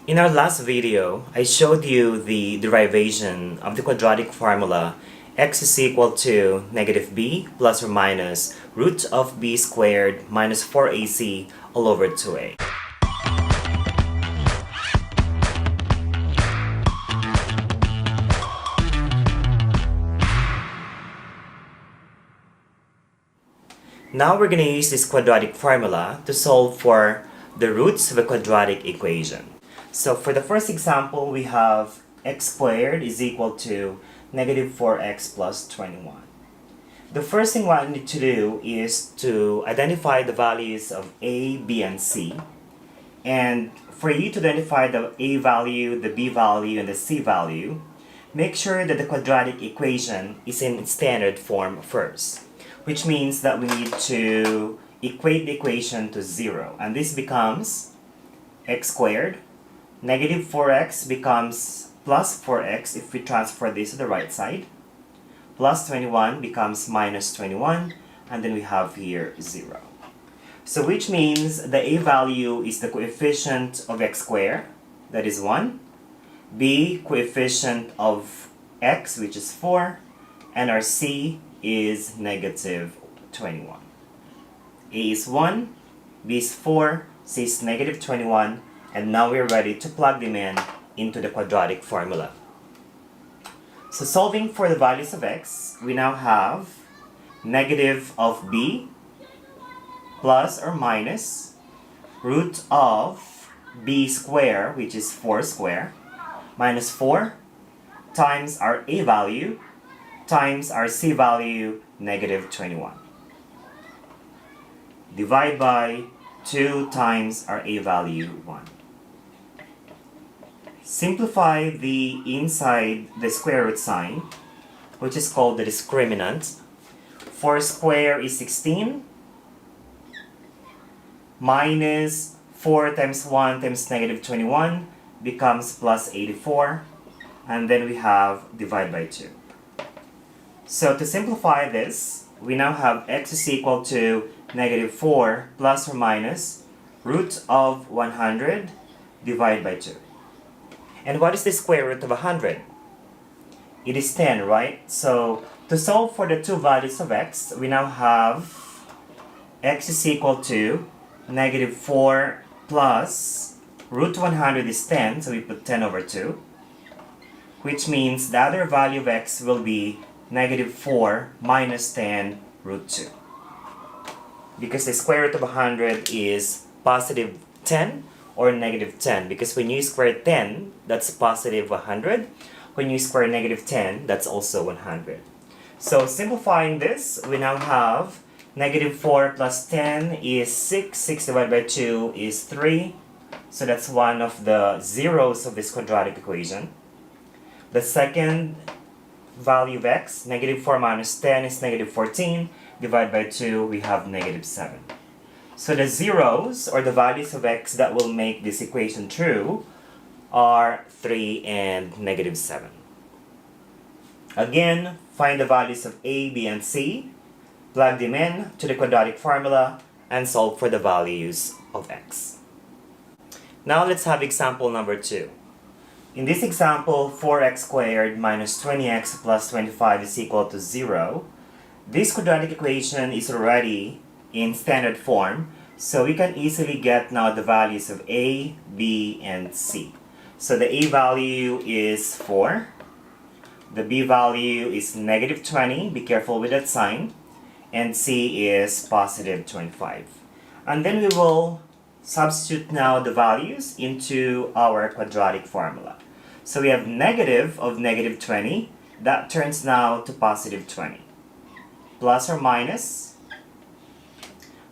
In our last video, I showed you the derivation of the quadratic formula x is equal to negative b plus or minus root of b squared minus 4ac all over 2a. Now we're going to use this quadratic formula to solve for the roots of a quadratic equation. So for the first example, we have x squared is equal to negative 4x plus 21. The first thing what I need to do is to identify the values of a, b, and c. And for you to identify the a value, the b value, and the c value, make sure that the quadratic equation is in standard form first, which means that we need to equate the equation to 0. And this becomes x squared. Negative 4x becomes plus 4x if we transfer this to the right side. Plus 21 becomes minus 21. And then we have here 0. So which means the a value is the coefficient of x squared, that is 1. B, coefficient of x, which is 4. And our c is negative 21. A is 1, b is 4, c is negative 21, and now we're ready to plug them in into the quadratic formula. So solving for the values of x, we now have negative of b plus or minus root of b squared, which is 4 squared, minus 4 times our a value times our c value, negative 21. Divide by 2 times our a value, 1. Simplify the inside the square root sign, which is called the discriminant. 4 squared is 16, minus 4 times 1 times negative 21 becomes plus 84, and then we have divide by 2. So to simplify this, we now have x is equal to negative 4 plus or minus root of 100 divided by 2. And what is the square root of 100? It is 10, right? So to solve for the two values of x, we now have x is equal to negative 4 plus root 100 is 10, so we put 10 over 2, which means the other value of x will be negative 4 minus 10 root 2. Because the square root of 100 is positive 10 or negative 10. Because when you square 10, that's positive 100. When you square negative 10, that's also 100. So simplifying this, we now have negative 4 plus 10 is 6. 6 divided by 2 is 3. So that's one of the zeros of this quadratic equation. The second value of x, negative 4 minus 10 is negative 14. Divided by 2, we have negative 7. So the zeros, or the values of x that will make this equation true, are 3 and negative 7. Again, find the values of a, b, and c, plug them in to the quadratic formula, and solve for the values of x. Now let's have example number 2. In this example, 4x squared minus 20x plus 25 is equal to 0. This quadratic equation is already in standard form, so we can easily get now the values of a, b, and c. So the a value is 4. The b value is negative 20. Be careful with that sign. And c is positive 25. And then we will substitute now the values into our quadratic formula. So we have negative of negative 20. That turns now to positive 20. Plus or minus,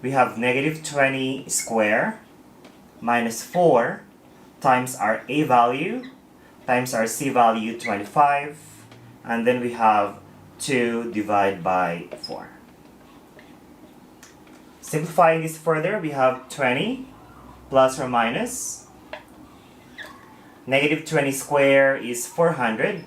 we have negative 20 squared minus 4 times our a value times our c value, 25. And then we have 2 divided by 4. Simplifying this further, we have 20 plus or minus. Negative 20 squared is 400.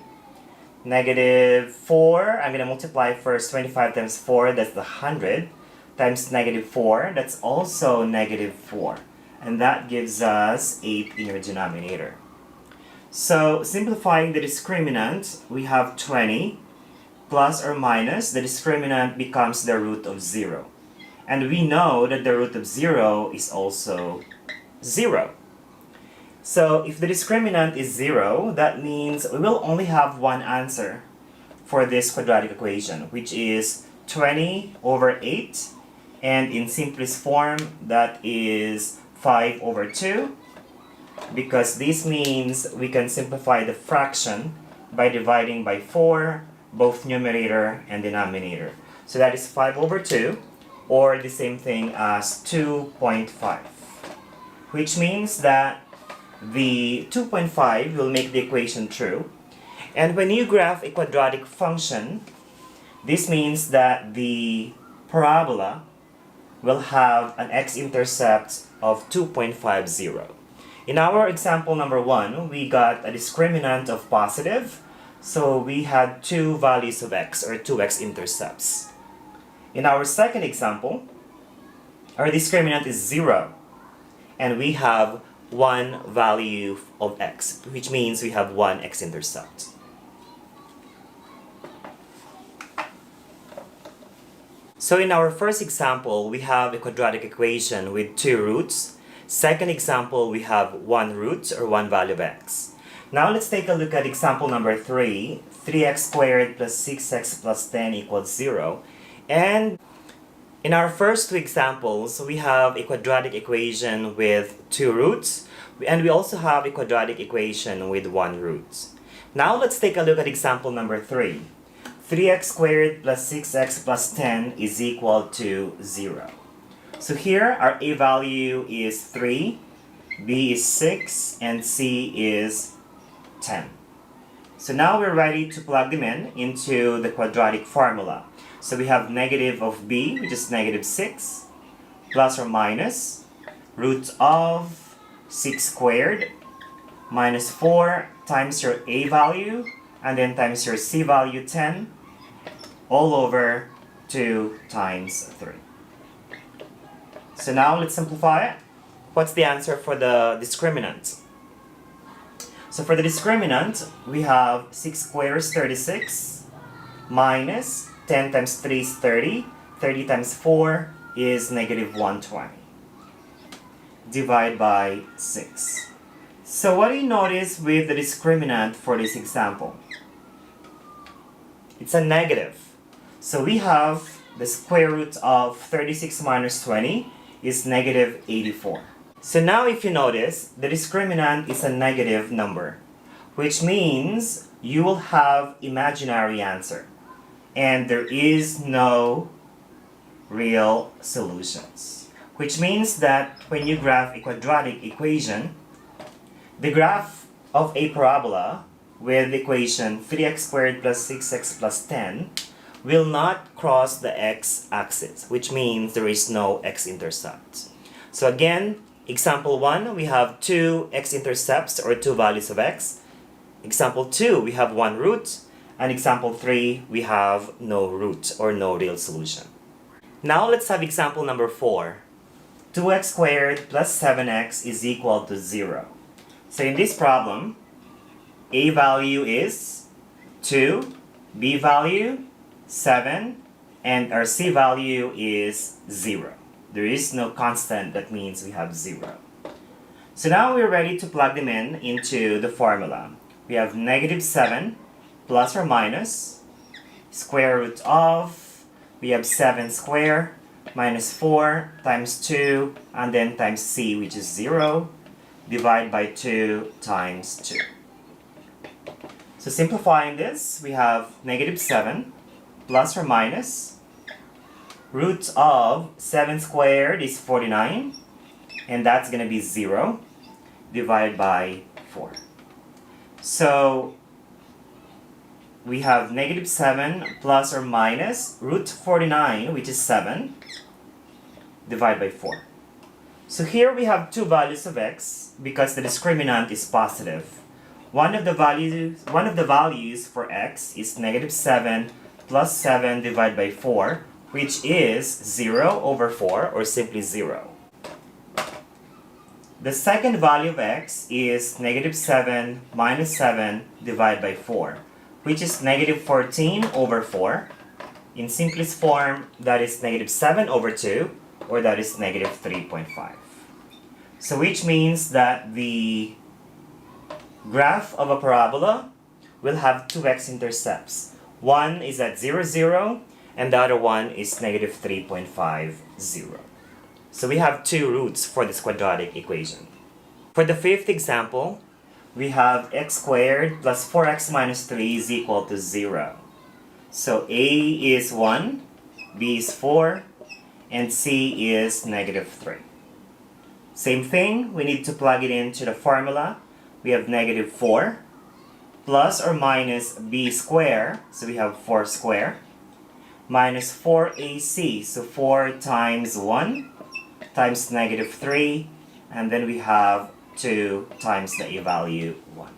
Negative 4, I'm going to multiply first 25 times 4, that's the 100, times negative 4, that's also negative 4. and that gives us 8 in your denominator. So simplifying the discriminant, we have 20 plus or minus, the discriminant becomes the root of 0. And we know that the root of 0 is also 0. So if the discriminant is 0, that means we will only have one answer for this quadratic equation, which is 20 over 8, and in simplest form, that is 5 over 2, because this means we can simplify the fraction by dividing by 4, both numerator and denominator. So that is 5 over 2, or the same thing as 2.5, which means that the 2.5 will make the equation true. And when you graph a quadratic function, this means that the parabola will have an x-intercept of 2.50. In our example number 1, we got a discriminant of positive, so we had two values of x, or two x-intercepts. In our second example, our discriminant is 0, and we have one value of x, which means we have one x-intercept. So in our first example, we have a quadratic equation with two roots. Second example, we have one root, or one value of x. Now let's take a look at example number 3. 3x squared plus 6x plus 10 equals 0. And in our first two examples, we have a quadratic equation with two roots, and we also have a quadratic equation with one root. Now let's take a look at example number 3. 3x squared plus 6x plus 10 is equal to 0. So here our a value is 3, b is 6, and c is 10. So now we're ready to plug them in into the quadratic formula. So we have negative of b, which is negative 6, plus or minus root of 6 squared minus 4 times your a value, and then times your c value 10, all over 2 times 3. So now let's simplify it. What's the answer for the discriminant? So for the discriminant, we have 6 squared is 36, minus 10 times 3 is 30, 30 times 4 is negative 120. Divide by 6. So what do you notice with the discriminant for this example? It's a negative. So we have the square root of 36 minus 20 is negative 84. So now if you notice, the discriminant is a negative number, which means you will have imaginary answer, and there is no real solutions. Which means that when you graph a quadratic equation, the graph of a parabola with the equation 3x squared plus 6x plus 10 will not cross the x-axis, which means there is no x-intercept. So again, example 1, we have two x-intercepts, or two values of x. Example 2, we have one root. And example 3, we have no root, or no real solution. Now let's have example number 4. 2x squared plus 7x is equal to 0. So in this problem, a value is 2, b value 7, and our c value is 0. There is no constant, that means we have 0. So now we're ready to plug them in into the formula. We have negative 7 plus or minus square root of, we have 7 squared minus 4 times 2, and then times c, which is 0, divide by 2 times 2. So simplifying this, we have negative 7 plus or minus root of 7 squared is 49, and that's going to be 0, divided by 4. So we have negative 7 plus or minus root 49, which is 7, divided by 4. So here we have two values of x because the discriminant is positive. One of the values for x is negative 7 plus 7 divided by 4, which is 0 over 4, or simply 0. the second value of x is negative 7 minus 7 divided by 4, which is negative 14 over 4. In simplest form, that is negative 7 over 2, or that is negative 3.5. So which means that the graph of a parabola will have two x-intercepts. One is at 0, 0, and the other one is negative 3.5, 0. So we have two roots for this quadratic equation. For the fifth example, we have x squared plus 4x minus 3 is equal to 0. So a is 1, b is 4, and c is negative 3. Same thing, we need to plug it into the formula. We have negative 4 plus or minus b squared, so we have 4 squared, minus 4ac, so 4 times 1 times negative 3, and then we have 2 times the a value 1.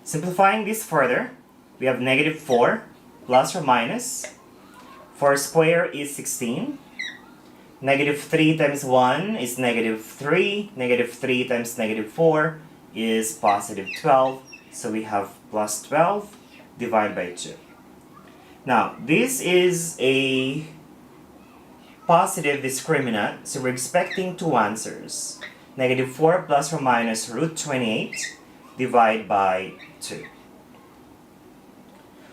Simplifying this further, we have negative 4 plus or minus 4 squared is 16. Negative 3 times 1 is negative 3. Negative 3 times negative 4 is positive 12. So we have plus 12 divided by 2. Now, this is a positive discriminant, so we're expecting two answers. Negative 4 plus or minus root 28 divided by 2.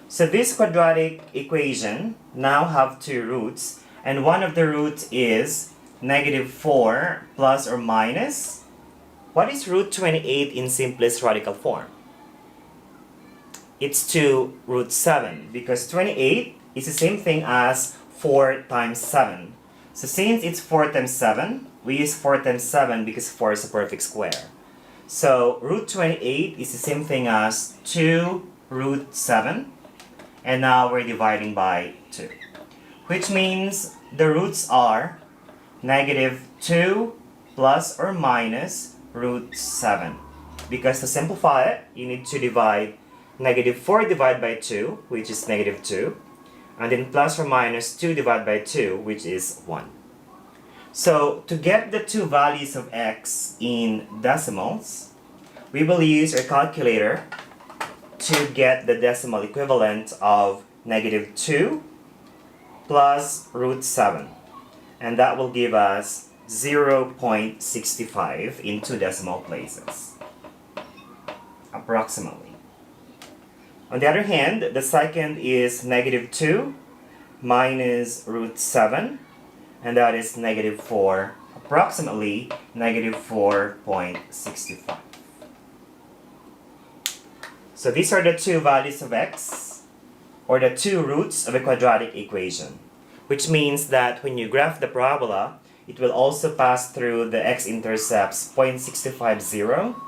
So this quadratic equation now have two roots, and one of the roots is negative 4 plus or minus. What is root 28 in simplest radical form? It's 2 root 7, because 28 is the same thing as 4 times 7. So since it's 4 times 7, we use 4 times 7 because 4 is a perfect square. So root 28 is the same thing as 2 root 7, and now we're dividing by 2. Which means the roots are negative 2 plus or minus root 7. Because to simplify it, you need to divide negative 4 divided by 2, which is negative 2, and then plus or minus 2 divided by 2, which is 1. So to get the two values of x in decimals, we will use our calculator to get the decimal equivalent of negative 2 plus root 7, and that will give us 0.65 in two decimal places, approximately. On the other hand, the second is negative 2 minus root 7, and that is negative 4, approximately negative 4.65. So these are the two values of x, or the two roots of a quadratic equation, which means that when you graph the parabola, it will also pass through the x-intercepts 0.65, 0,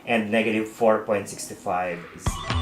and negative 4.65, 0.